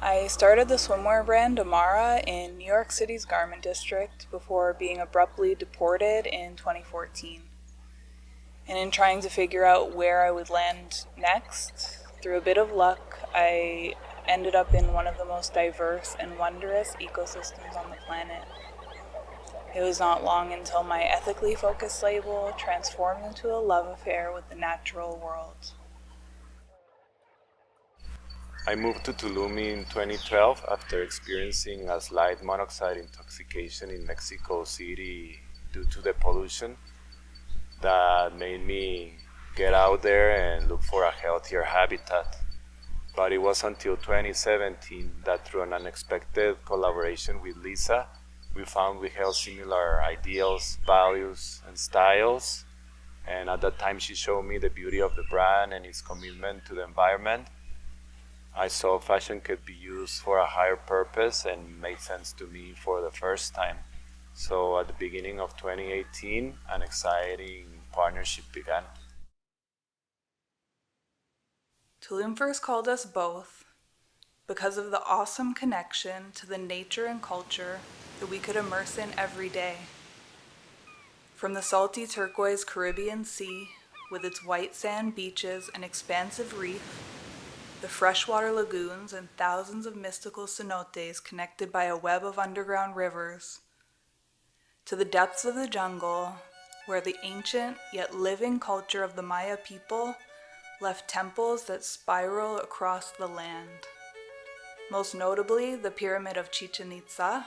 I started the swimwear brand AMARA in New York City's garment district before being abruptly deported in 2014. And in trying to figure out where I would land next, through a bit of luck, I ended up in one of the most diverse and wondrous ecosystems on the planet. It was not long until my ethically focused label transformed into a love affair with the natural world. I moved to Tulum in 2012 after experiencing a slight monoxide intoxication in Mexico City due to the pollution that made me get out there and look for a healthier habitat. But it was until 2017 that through an unexpected collaboration with Lisa, we found we held similar ideals, values, and styles. And at that time she showed me the beauty of the brand and its commitment to the environment. I saw fashion could be used for a higher purpose and made sense to me for the first time. So at the beginning of 2018, an exciting partnership began. Tulum first called us both because of the awesome connection to the nature and culture that we could immerse in every day. From the salty turquoise Caribbean Sea with its white sand beaches and expansive reef, the freshwater lagoons and thousands of mystical cenotes connected by a web of underground rivers, to the depths of the jungle, where the ancient yet living culture of the Maya people left temples that spiral across the land. Most notably, the Pyramid of Chichen Itza,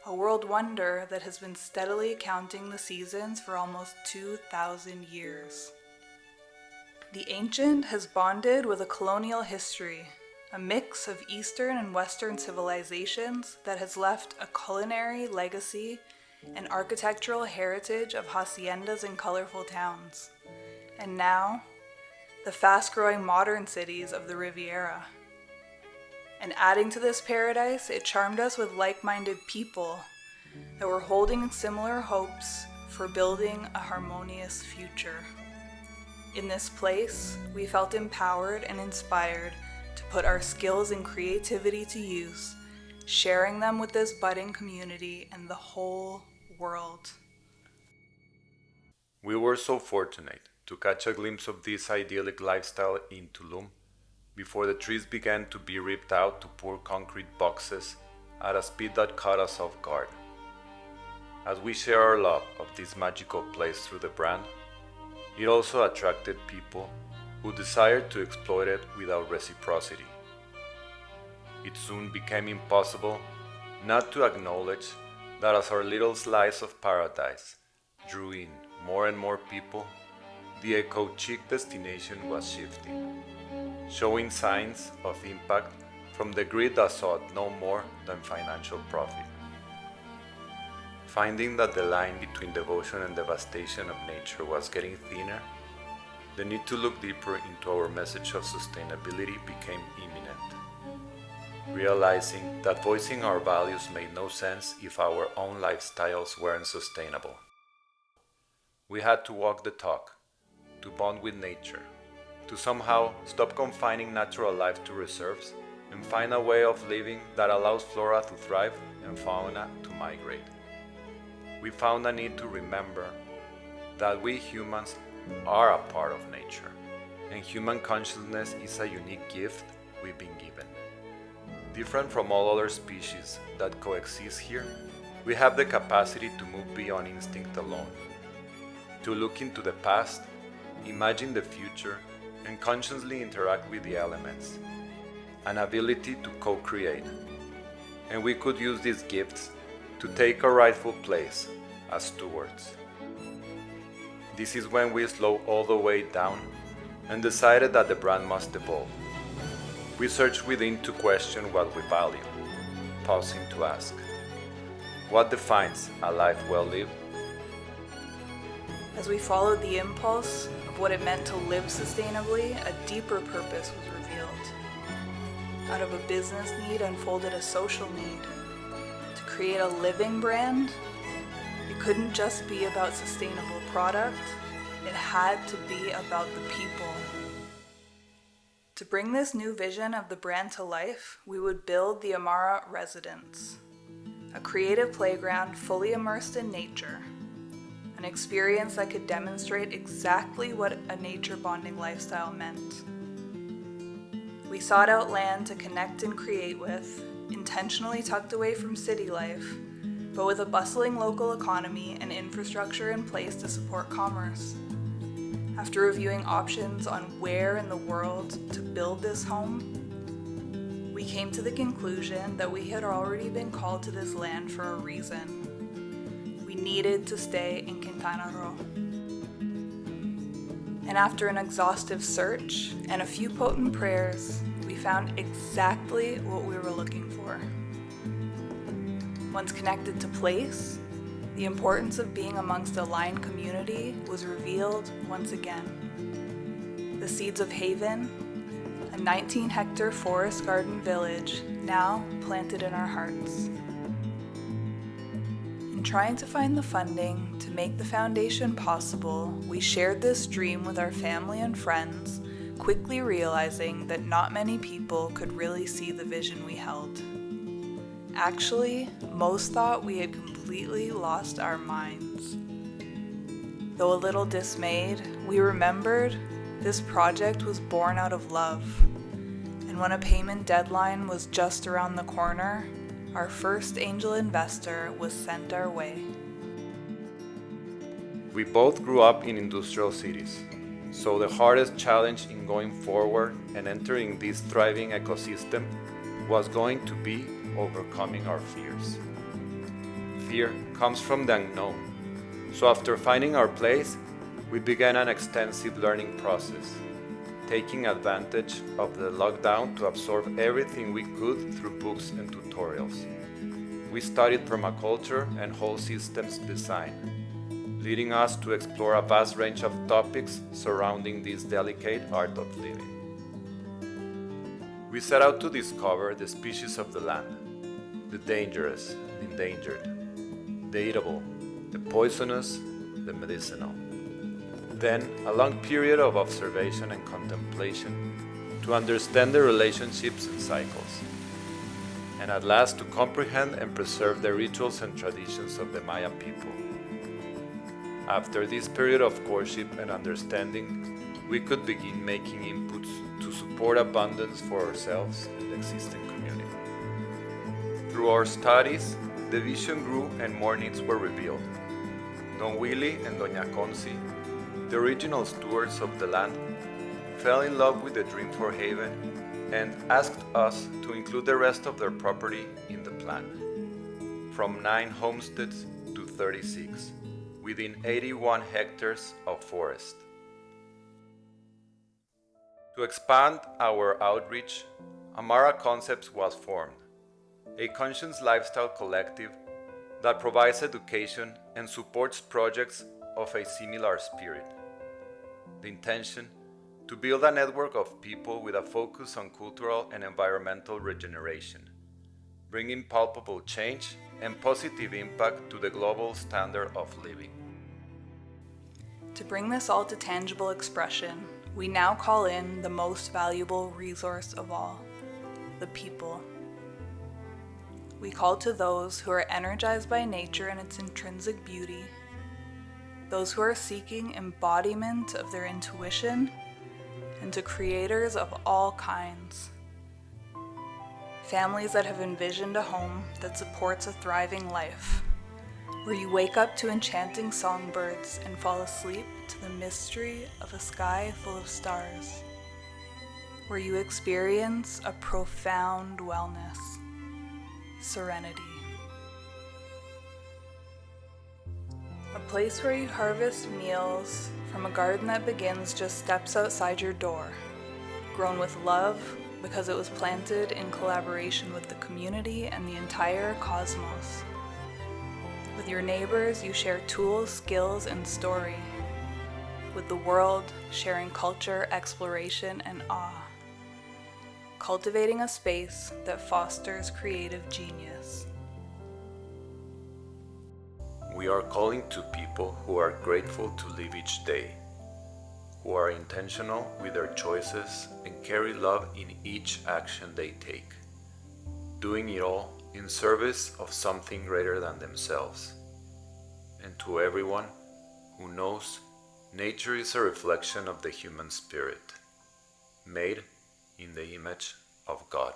a world wonder that has been steadily counting the seasons for almost 2,000 years. The ancient has bonded with a colonial history, a mix of Eastern and Western civilizations that has left a culinary legacy and architectural heritage of haciendas and colorful towns. And now, the fast-growing modern cities of the Riviera. And adding to this paradise, it charmed us with like-minded people that were holding similar hopes for building a harmonious future. In this place, we felt empowered and inspired to put our skills and creativity to use, sharing them with this budding community and the whole world. We were so fortunate to catch a glimpse of this idyllic lifestyle in Tulum before the trees began to be ripped out to pour concrete boxes at a speed that caught us off guard. As we share our love of this magical place through the brand, it also attracted people who desired to exploit it without reciprocity. It soon became impossible not to acknowledge that as our little slice of paradise drew in more and more people, the eco-chic destination was shifting, showing signs of impact from the greed that sought no more than financial profit. Finding that the line between devotion and devastation of nature was getting thinner, the need to look deeper into our message of sustainability became imminent. Realizing that voicing our values made no sense if our own lifestyles weren't sustainable. We had to walk the talk, to bond with nature, to somehow stop confining natural life to reserves and find a way of living that allows flora to thrive and fauna to migrate. We found a need to remember that we humans are a part of nature, and human consciousness is a unique gift we've been given. Different from all other species that coexist here, we have the capacity to move beyond instinct alone, to look into the past, imagine the future, and consciously interact with the elements, an ability to co-create. And we could use these gifts to take our rightful place as stewards. This is when we slowed all the way down and decided that the brand must evolve. We searched within to question what we value, pausing to ask, what defines a life well lived? As we followed the impulse of what it meant to live sustainably, a deeper purpose was revealed. Out of a business need unfolded a social need. To create a living brand, it couldn't just be about sustainable product, it had to be about the people. To bring this new vision of the brand to life, we would build the AMARA Residence, a creative playground fully immersed in nature, an experience that could demonstrate exactly what a nature bonding lifestyle meant. We sought out land to connect and create with, intentionally tucked away from city life, but with a bustling local economy and infrastructure in place to support commerce. After reviewing options on where in the world to build this home, we came to the conclusion that we had already been called to this land for a reason. We needed to stay in Quintana Roo. And after an exhaustive search and a few potent prayers, we found exactly what we were looking for. Once connected to place, the importance of being amongst a aligned community was revealed once again. The seeds of Haven, a 19-hectare forest garden village now planted in our hearts. In trying to find the funding to make the foundation possible, we shared this dream with our family and friends, quickly realizing that not many people could really see the vision we held. Actually, most thought we had completely lost our minds. Though a little dismayed, we remembered this project was born out of love, and when a payment deadline was just around the corner, our first angel investor was sent our way. We both grew up in industrial cities, so the hardest challenge in going forward and entering this thriving ecosystem was going to be overcoming our fears. Fear comes from the unknown, so after finding our place, we began an extensive learning process, taking advantage of the lockdown to absorb everything we could through books and tutorials. We studied permaculture and whole systems design, leading us to explore a vast range of topics surrounding this delicate art of living. We set out to discover the species of the land, the dangerous, the endangered, the eatable, the poisonous, the medicinal. Then, a long period of observation and contemplation to understand the relationships and cycles, and at last to comprehend and preserve the rituals and traditions of the Maya people. After this period of courtship and understanding, we could begin making inputs to support abundance for ourselves and the existing community. Through our studies, the vision grew and more needs were revealed. Don Willy and Doña Conci, the original stewards of the land, fell in love with the dream for Haven and asked us to include the rest of their property in the plan. From 9 homesteads to 36, within 81 hectares of forest. To expand our outreach, AMARA Concepts was formed, a conscious lifestyle collective that provides education and supports projects of a similar spirit. The intention: to build a network of people with a focus on cultural and environmental regeneration, bringing palpable change and positive impact to the global standard of living. To bring this all to tangible expression, we now call in the most valuable resource of all, the people. We call to those who are energized by nature and its intrinsic beauty, those who are seeking embodiment of their intuition, and to creators of all kinds. Families that have envisioned a home that supports a thriving life, where you wake up to enchanting songbirds and fall asleep to the mystery of a sky full of stars, where you experience a profound wellness, serenity. A place where you harvest meals from a garden that begins just steps outside your door, grown with love because it was planted in collaboration with the community and the entire cosmos. With your neighbors, you share tools, skills, and story. With the world, sharing culture, exploration, and awe. Cultivating a space that fosters creative genius. We are calling to people who are grateful to live each day, who are intentional with their choices and carry love in each action they take, doing it all in service of something greater than themselves. And to everyone who knows, nature is a reflection of the human spirit, made in the image of God.